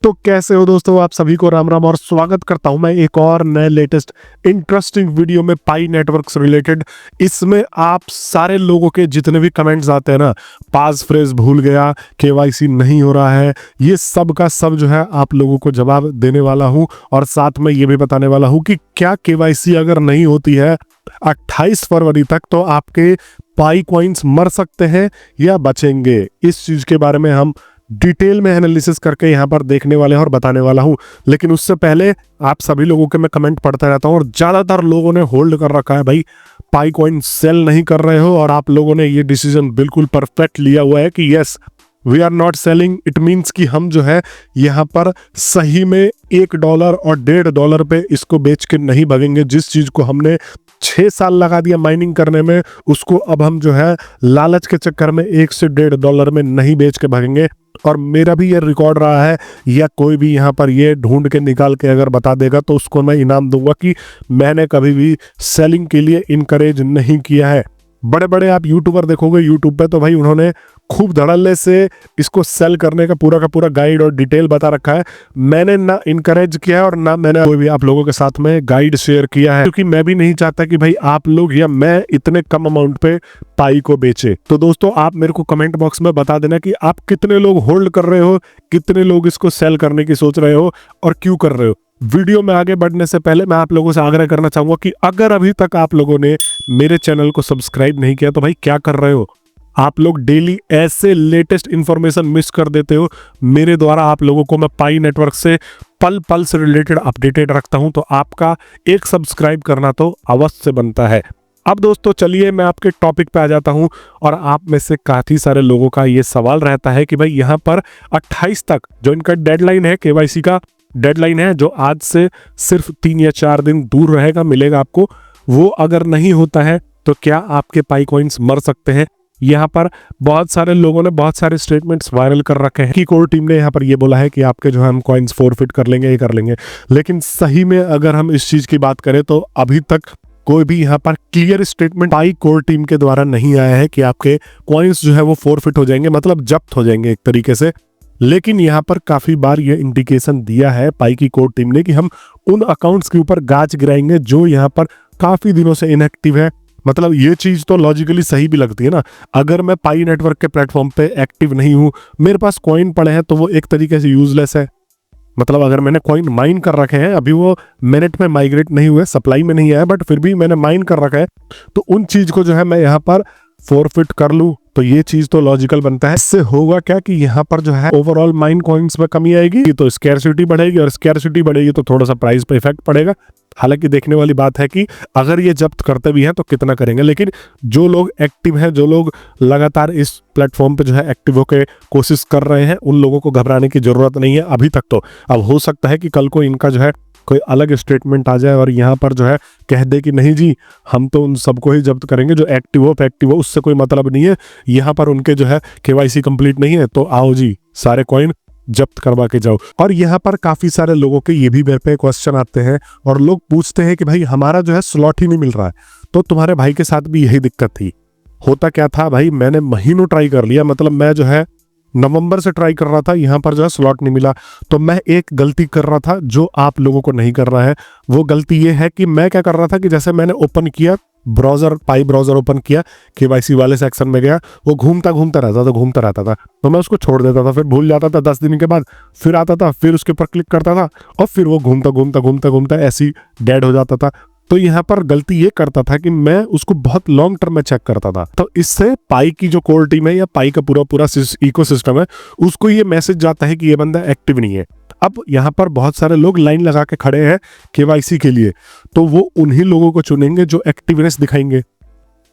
तो कैसे हो दोस्तों, आप सभी को राम राम और स्वागत करता हूं मैं एक और नए लेटेस्ट इंटरेस्टिंग वीडियो में पाई नेटवर्क से रिलेटेड। इसमें आप सारे लोगों के जितने भी कमेंट्स आते हैं ना, पास फ्रेज भूल गया, केवाईसी नहीं हो रहा है, ये सब का सब जो है आप लोगों को जवाब देने वाला हूं। और साथ में ये भी बताने वाला हूं कि क्या केवाईसी अगर नहीं होती है 28 फरवरी तक तो आपके पाई कॉइन्स मर सकते हैं या बचेंगे। इस चीज के बारे में हम डिटेल में एनालिसिस करके यहाँ पर देखने वाले हैं और बताने वाला हूँ। लेकिन उससे पहले आप सभी लोगों के मैं कमेंट पढ़ता रहता हूँ और ज़्यादातर लोगों ने होल्ड कर रखा है, भाई पाई कॉइन सेल नहीं कर रहे हो। और आप लोगों ने ये डिसीजन बिल्कुल परफेक्ट लिया हुआ है कि yes we are not selling. It means कि हम जो है यहाँ पर सही में $1 और $1.5 पे इसको बेच के नहीं भगेंगे। जिस चीज को हमने 6 साल लगा दिया माइनिंग करने में, उसको अब हम जो है लालच के चक्कर में $1 से $1.5 में नहीं बेच के भागेंगे। और मेरा भी ये रिकॉर्ड रहा है, या कोई भी यहाँ पर ये ढूंढ के निकाल के अगर बता देगा तो उसको मैं इनाम दूंगा कि मैंने कभी भी सेलिंग के लिए इनकरेज नहीं किया है। बड़े बड़े आप यूट्यूबर देखोगे यूट्यूब पे, तो भाई उन्होंने खूब धड़ल्ले से इसको सेल करने का पूरा गाइड और डिटेल बता रखा है। मैंने ना इनकरेज किया है और ना मैंने कोई भी आप लोगों के साथ में गाइड शेयर किया है, क्योंकि मैं भी नहीं चाहता कि भाई आप लोग या मैं इतने कम अमाउंट पे पाई को बेचे। तो दोस्तों आप मेरे को कमेंट बॉक्स में बता देना कि आप कितने लोग होल्ड कर रहे हो, कितने लोग इसको सेल करने की सोच रहे हो और क्यों कर रहे हो। वीडियो में आगे बढ़ने से पहले मैं आप लोगों से आग्रह करना चाहूंगा कि अगर अभी तक आप लोगों ने मेरे चैनल को सब्सक्राइब नहीं किया तो भाई क्या कर रहे हो। आप लोग डेली ऐसे लेटेस्ट इंफॉर्मेशन मिस कर देते हो। मेरे द्वारा आप लोगों को मैं पाई नेटवर्क से पल पल से रिलेटेड अपडेटेड रखता हूं, तो आपका एक सब्सक्राइब करना तो अवश्य बनता है। अब दोस्तों चलिए मैं आपके टॉपिक पे आ जाता हूं। और आप में से काफी सारे लोगों का ये सवाल रहता है कि भाई यहाँ पर 28 तक जो इनका डेडलाइन है, केवाईसी का डेडलाइन है, जो आज से सिर्फ 3 या 4 दिन दूर रहेगा, मिलेगा आपको, वो अगर नहीं होता है तो क्या आपके पाई कॉइन्स मर सकते हैं। यहाँ पर बहुत सारे लोगों ने बहुत सारे स्टेटमेंट्स वायरल कर रखे हैं कि कोर टीम ने यहाँ पर ये बोला है कि आपके जो है हम कॉइन्स फॉरफिट कर लेंगे, ये कर लेंगे। लेकिन सही में अगर हम इस चीज की बात करें तो अभी तक कोई भी यहाँ पर क्लियर स्टेटमेंट पाई कोर टीम के द्वारा नहीं आया है कि आपके कॉइन्स जो है वो फॉरफिट हो जाएंगे, मतलब जब्त हो जाएंगे एक तरीके से। लेकिन यहाँ पर काफी बार ये इंडिकेशन दिया है पाई की कोर टीम ने कि हम उन अकाउंट्स के ऊपर गाज गिराएंगे जो यहाँ पर काफी दिनों से इनएक्टिव है। मतलब ये चीज तो लॉजिकली सही भी लगती है ना। अगर मैं पाई नेटवर्क के प्लेटफॉर्म पे एक्टिव नहीं हूं, मेरे पास कॉइन पड़े हैं, तो वो एक तरीके से यूजलेस है। मतलब अगर मैंने कॉइन माइन कर रखे हैं, अभी वो मिनट में माइग्रेट नहीं हुए, सप्लाई में नहीं आया, बट फिर भी मैंने माइन कर रखा है, तो उन चीज को जो है मैं यहाँ पर फॉरफिट कर लूं तो ये चीज तो लॉजिकल बनता है। इससे होगा क्या कि यहाँ पर जो है ओवरऑल माइन कॉइन्स में कमी आएगी, तो स्कैरसिटी बढ़ेगी, और स्कैरसिटी बढ़ेगी तो थोड़ा सा प्राइस पे इफेक्ट पड़ेगा। हालांकि देखने वाली बात है कि अगर ये जब्त करते भी हैं तो कितना करेंगे। लेकिन जो लोग एक्टिव हैं, जो लोग लगातार इस प्लेटफॉर्म पे जो है एक्टिव होकर कोशिश कर रहे हैं, उन लोगों को घबराने की जरूरत नहीं है अभी तक। तो अब हो सकता है कि कल को इनका जो है कोई अलग स्टेटमेंट आ जाए और यहाँ पर जो है कह दे कि नहीं जी हम तो उन सबको ही जब्त करेंगे जो एक्टिव हो फैक्टिव हो, उससे कोई मतलब नहीं है, यहाँ पर उनके जो है केवाईसी कंप्लीट नहीं है, तो आओ जी सारे कॉइन जब्त करवा के जाओ। और यहाँ पर काफी सारे लोगों के ये भी मेरे पे क्वेश्चन आते हैं और लोग पूछते हैं कि भाई हमारा जो है स्लॉट ही नहीं मिल रहा है। तो तुम्हारे भाई के साथ भी यही दिक्कत थी। होता क्या था भाई, मैंने महीनों ट्राई कर लिया, मतलब मैं जो है नवंबर से ट्राई कर रहा था, यहाँ पर जो है स्लॉट नहीं मिला। तो मैं एक गलती कर रहा था जो आप लोगों को नहीं कर रहा है। वो गलती ये है कि मैं क्या कर रहा था कि जैसे मैंने ओपन किया ब्राउजर, पाई ब्राउजर ओपन किया, केवाईसी वाले सेक्शन में गया, वो घूमता रहता था, तो मैं उसको छोड़ देता था, फिर भूल जाता था, 10 दिन के बाद फिर आता था, फिर उसके ऊपर क्लिक करता था और फिर वो घूमता ऐसी डेड हो जाता था। तो यहाँ पर गलती ये करता था कि मैं उसको बहुत लॉन्ग टर्म में चेक करता था। तो इससे पाई की जो कोर टीम है या पाई का पूरा इकोसिस्टम है, उसको ये मैसेज जाता है कि ये बंदा एक्टिव नहीं है। अब यहाँ पर बहुत सारे लोग लाइन लगा के खड़े हैं केवाईसी के लिए, तो वो उन्हीं लोगों को चुनेंगे जो एक्टिवनेस दिखाएंगे,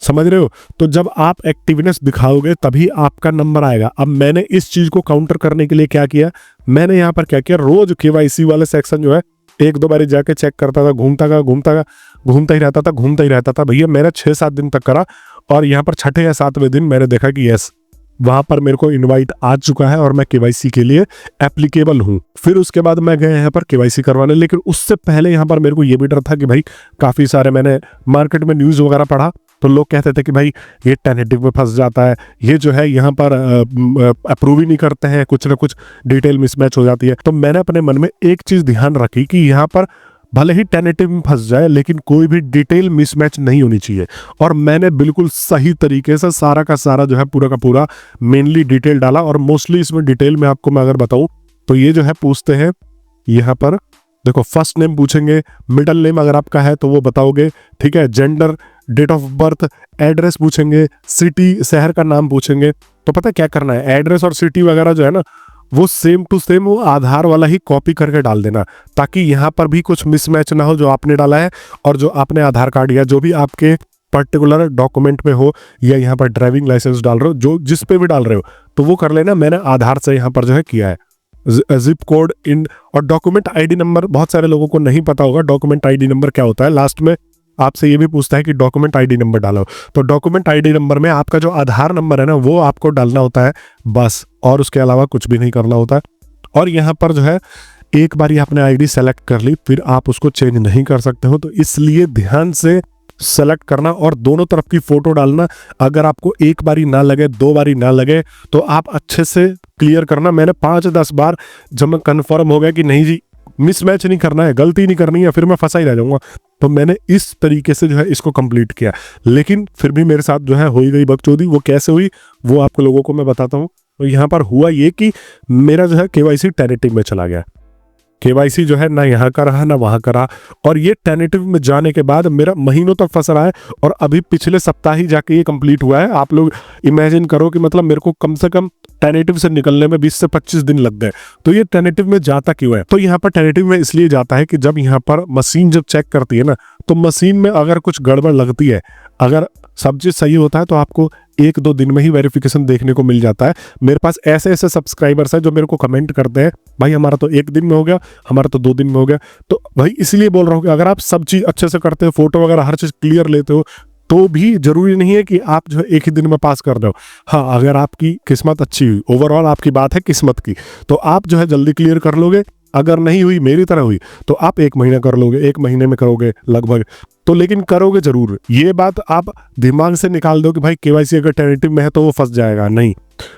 समझ रहे हो। तो जब आप एक्टिवनेस दिखाओगे तभी आपका नंबर आएगा। अब मैंने इस चीज को काउंटर करने के लिए क्या किया, मैंने यहाँ पर क्या किया, रोज केवाईसी वाले सेक्शन जो है 1-2 बार जाके चेक करता था, घूमता ही रहता था भैया। मैंने 6-7 दिन तक करा और यहाँ पर 6ठे या 7वें दिन मैंने देखा कि यस वहां पर मेरे को इनवाइट आ चुका है और मैं केवाईसी के लिए एप्लीकेबल हूं। फिर उसके बाद मैं गया यहाँ पर केवाईसी करवाने। लेकिन उससे पहले यहाँ पर मेरे को ये भी डर था कि भाई काफी सारे मैंने मार्केट में न्यूज वगैरह पढ़ा तो लोग कहते थे कि भाई ये टेनेटिव में फंस जाता है, ये जो है यहाँ पर अप्रूव ही नहीं करते हैं, कुछ ना कुछ डिटेल मिसमैच हो जाती है। तो मैंने अपने मन में एक चीज़ ध्यान रखी कि यहाँ पर भले ही टेनेटिव में फंस जाए लेकिन कोई भी डिटेल मिसमैच नहीं होनी चाहिए। और मैंने बिल्कुल सही तरीके से सारा का सारा जो है पूरा का पूरा मेनली डिटेल डाला। और मोस्टली इसमें डिटेल में आपको मैं अगर बताऊं तो ये जो है पूछते हैं यहाँ पर, देखो फर्स्ट नेम पूछेंगे, मिडिल नेम अगर आपका है तो वो बताओगे, ठीक है, gender, date of birth, address पूछेंगे, सिटी शहर का नाम पूछेंगे। तो पता है क्या करना है, एड्रेस और सिटी वगैरह जो है ना वो सेम टू सेम वो आधार वाला ही कॉपी करके डाल देना, ताकि यहाँ पर भी कुछ मिसमैच ना हो जो आपने डाला है और जो आपने आधार कार्ड या जो भी आपके पर्टिकुलर डॉक्यूमेंट में हो, या यहाँ पर ड्राइविंग लाइसेंस डाल रहे हो, जो जिस पे भी डाल रहे हो तो वो कर लेना। मैंने आधार से यहाँ पर जो है किया है, जिप कोड इन और डॉक्यूमेंट आईडी नंबर। बहुत सारे लोगों को नहीं पता होगा डॉक्यूमेंट आईडी नंबर क्या होता है। लास्ट में आपसे ये भी पूछता है कि डॉक्यूमेंट आईडी नंबर डालो, तो डॉक्यूमेंट आईडी नंबर में आपका जो आधार नंबर है ना वो आपको डालना होता है बस, और उसके अलावा कुछ भी नहीं करना होता है। और यहाँ पर जो है एक बार आपने आईडी सेलेक्ट कर ली फिर आप उसको चेंज नहीं कर सकते हो, तो इसलिए ध्यान से सेलेक्ट करना और दोनों तरफ की फोटो डालना। अगर आपको एक बारी ना लगे, दो बारी ना लगे तो आप अच्छे से क्लियर करना। मैंने 5-10 बार जब मैं कन्फर्म हो गया कि नहीं जी मिसमैच नहीं करना है, गलती नहीं करनी है, फिर मैं फंसा ही रह जाऊंगा, तो मैंने इस तरीके से जो है इसको कंप्लीट किया। लेकिन फिर भी मेरे साथ जो है हो ही गई बकचोदी। वो कैसे हुई वो आपको लोगों को मैं बताता हूँ। तो यहाँ पर हुआ ये कि मेरा जो है केवाईसी टेनेटिव में चला गया। केवाईसी जो है ना यहाँ का रहा ना वहाँ का रहा, और ये टेनेटिव में जाने के बाद मेरा महीनों तक फंस रहा है और अभी पिछले सप्ताह ही जाके ये कंप्लीट हुआ है। आप लोग इमेजिन करो कि मतलब मेरे को कम से कम टेनेटिव से निकलने में 20 से 25 दिन लग गए। तो ये टेनेटिव में जाता क्यों है, तो यहाँ पर टेनेटिव में इसलिए जाता है कि जब यहाँ पर मशीन जब चेक करती है ना तो मशीन में अगर कुछ गड़बड़ लगती है, अगर सब चीज सही होता है तो आपको 1-2 दिन में ही वेरिफिकेशन देखने को मिल जाता है। मेरे पास ऐसे ऐसे सब्सक्राइबर्स हैं जो मेरे को कमेंट करते हैं भाई हमारा तो 1 दिन में हो गया, हमारा तो 2 दिन में हो गया। तो भाई इसलिए बोल रहा हूँ कि अगर आप सब चीज अच्छे से करते हो, फोटो वगैरह हर चीज क्लियर लेते हो, तो भी जरूरी नहीं है कि आप जो है एक ही दिन में पास कर दो। हाँ, अगर आपकी किस्मत अच्छी हुई, ओवरऑल आपकी बात है किस्मत की, तो आप जो है जल्दी क्लियर कर लोगे। अगर नहीं हुई, मेरी तरह हुई, तो आप 1 महीना कर लोगे, 1 महीने में करोगे लगभग, तो लेकिन करोगे जरूर। ये बात आप दिमाग से निकाल दो कि भाई केवाईसी अगर टेनेटिव में है तो वो फंस जाएगा, नहीं।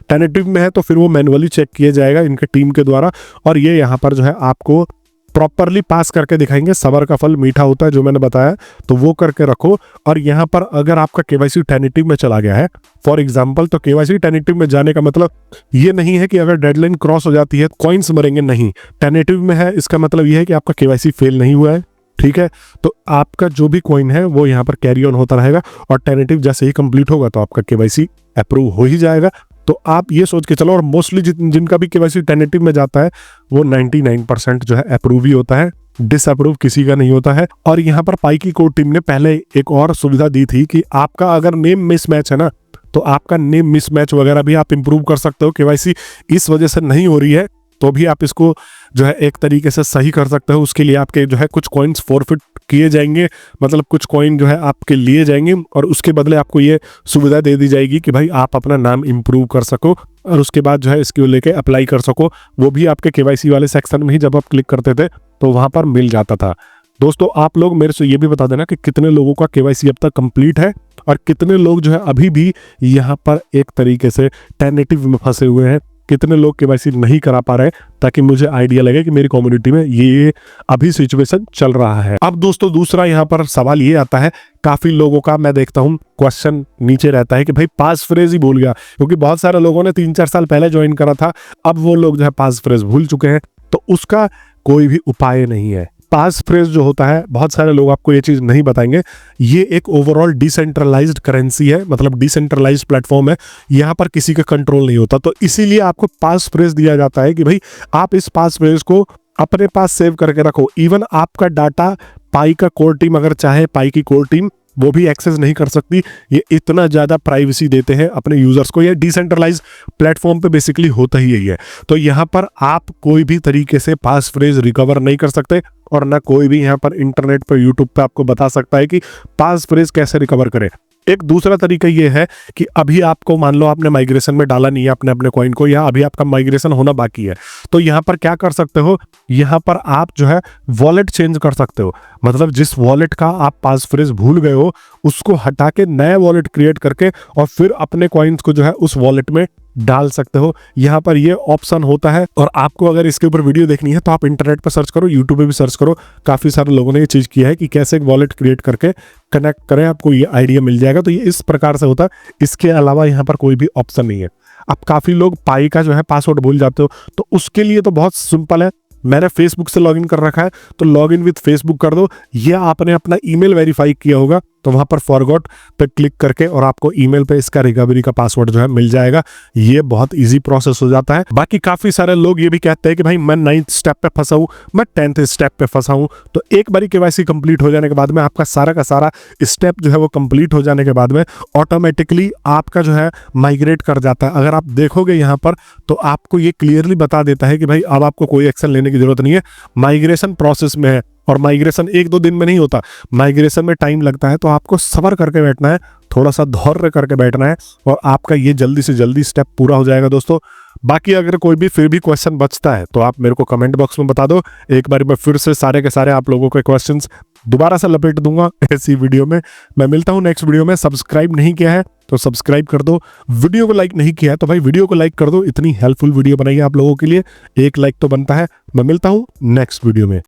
टेनेटिव में है तो फिर वो मैनुअली चेक किया जाएगा इनके टीम के द्वारा, और ये यहाँ पर जो है आपको प्रॉपरली पास करके दिखाएंगे। सबर का फल मीठा होता है जो मैंने बताया, तो वो करके रखो। और यहाँ पर अगर आपका केवाईसी टेनेटिव में चला गया है फॉर एग्जांपल, तो केवाईसी टेनेटिव में जाने का मतलब ये नहीं है कि अगर डेडलाइन क्रॉस हो जाती है कॉइन्स मरेंगे, नहीं। टेनेटिव में है इसका मतलब ये है कि आपका केवाईसी फेल नहीं हुआ है, ठीक है। तो आपका जो भी कॉइन है वो यहाँ पर कैरी ऑन होता रहेगा, और टेनेटिव जैसे ही कंप्लीट होगा तो आपका केवाईसी अप्रूव हो ही जाएगा। तो आप ये सोच के चलो, और मोस्टली जिनका भी केवाईसी टेनेटिव में जाता है वो 99% जो है अप्रूव ही होता है, डिसअप्रूव किसी का नहीं होता है। और यहाँ पर पाई की कोड टीम ने पहले एक और सुविधा दी थी कि आपका अगर नेम मिसमैच है ना, तो आपका नेम मिसमैच वगैरह भी आप इंप्रूव कर सकते हो। केवाईसी इस वजह से नहीं हो रही है तो भी आप इसको जो है एक तरीके से सही कर सकते हो। उसके लिए आपके जो है कुछ कॉइन्स फॉरफिट किए जाएंगे, मतलब कुछ कॉइन जो है आपके लिए जाएंगे, और उसके बदले आपको ये सुविधा दे दी जाएगी कि भाई आप अपना नाम इंप्रूव कर सको, और उसके बाद जो है इसको लेके अप्लाई कर सको। वो भी आपके केवाईसी वाले सेक्शन में ही जब आप क्लिक करते थे तो वहां पर मिल जाता था। दोस्तों आप लोग मेरे से ये भी बता देना कि कितने लोगों का केवाईसी अब तक कंप्लीट है, और कितने लोग जो है अभी भी यहाँ पर एक तरीके से टेनेटिव में फंसे हुए हैं, कितने लोग केवाईसी नहीं करा पा रहे हैं, ताकि मुझे आइडिया लगे कि मेरी कम्युनिटी में ये अभी सिचुएशन चल रहा है। अब दोस्तों दूसरा यहाँ पर सवाल ये आता है, काफी लोगों का मैं देखता हूँ क्वेश्चन नीचे रहता है कि भाई पास फ्रेज ही भूल गया, क्योंकि बहुत सारे लोगों ने 3-4 साल पहले ज्वाइन करा था, अब वो लोग जो है पास फ्रेज भूल चुके हैं। तो उसका कोई भी उपाय नहीं है। पास फ्रेज जो होता है, बहुत सारे लोग आपको ये चीज नहीं बताएंगे, ये एक ओवरऑल डिसेंट्रलाइज्ड करेंसी है, मतलब डिसेंट्रलाइज्ड प्लेटफॉर्म है, यहाँ पर किसी का कंट्रोल नहीं होता। तो इसीलिए आपको पास फ्रेज दिया जाता है कि भाई आप इस पास फ्रेज को अपने पास सेव करके रखो। इवन आपका डाटा पाई का कोर टीम अगर चाहे, पाई की कोर टीम वो भी एक्सेस नहीं कर सकती। ये इतना ज्यादा प्राइवेसी देते हैं अपने यूजर्स को। ये डिसेंट्रलाइज प्लेटफॉर्म पे बेसिकली होता ही यही है। तो यहाँ पर आप कोई भी तरीके से पास फ्रेज रिकवर नहीं कर सकते, और ना कोई भी यहाँ पर इंटरनेट पर यूट्यूब पे आपको बता सकता है कि पास फ्रेज कैसे रिकवर करें। एक दूसरा तरीका ये है कि अभी आपको मान लो आपने माइग्रेशन में डाला नहीं है अपने अपने कॉइन को, या अभी आपका माइग्रेशन होना बाकी है, तो यहाँ पर क्या कर सकते हो, यहाँ पर आप जो है वॉलेट चेंज कर सकते हो। मतलब जिस वॉलेट का आप पास फ्रेज भूल गए हो उसको हटा के नया वॉलेट क्रिएट करके और फिर अपने कॉइन्स को जो है उस वॉलेट में डाल सकते हो। यहाँ पर ये ऑप्शन होता है। और आपको अगर इसके ऊपर वीडियो देखनी है तो आप इंटरनेट पर सर्च करो, यूट्यूब पे भी सर्च करो, काफी सारे लोगों ने ये चीज किया है कि कैसे एक वॉलेट क्रिएट करके कनेक्ट करें, आपको ये आइडिया मिल जाएगा। तो ये इस प्रकार से होता है, इसके अलावा यहाँ पर कोई भी ऑप्शन नहीं है। अब काफी लोग पाई का जो है पासवर्ड भूल जाते हो, तो उसके लिए तो बहुत सिंपल है। मैंने फेसबुक से लॉगिन कर रखा है तो लॉगिन विद फेसबुक कर दो, या आपने अपना ईमेल वेरीफाई किया होगा तो वहां पर फॉरगॉट पे क्लिक करके और आपको ईमेल पे इसका रिकवरी का पासवर्ड जो है मिल जाएगा। ये बहुत इजी प्रोसेस हो जाता है। बाकी काफी सारे लोग ये भी कहते हैं कि भाई मैं 9th स्टेप पे फंसा हूं, मैं 10th स्टेप पे फंसा हूं। तो एक बारी केवाईसी कंप्लीट हो जाने के बाद में आपका सारा का सारा स्टेप जो है वो कंप्लीट हो जाने के बाद में ऑटोमेटिकली आपका जो है माइग्रेट कर जाता है। अगर आप देखोगे यहाँ पर तो आपको ये क्लियरली बता देता है कि भाई अब आपको कोई एक्शन लेने की जरूरत नहीं है, माइग्रेशन प्रोसेस में है। और माइग्रेशन 1-2 दिन में नहीं होता, माइग्रेशन में टाइम लगता है। तो आपको सब्र करके बैठना है, थोड़ा सा धैर्य करके बैठना है और आपका ये जल्दी से जल्दी स्टेप पूरा हो जाएगा दोस्तों। बाकी अगर कोई भी फिर भी क्वेश्चन बचता है तो आप मेरे को कमेंट बॉक्स में बता दो। एक बार मैं फिर से सारे के सारे आप लोगों के क्वेश्चंस दोबारा से लपेट दूंगा ऐसी वीडियो में। मैं मिलता हूं नेक्स्ट वीडियो में। सब्सक्राइब नहीं किया है तो सब्सक्राइब कर दो, वीडियो को लाइक नहीं किया है तो भाई वीडियो को लाइक कर दो। इतनी हेल्पफुल वीडियो बनाई है आप लोगों के लिए, एक लाइक तो बनता है। मैं मिलता हूं नेक्स्ट वीडियो में।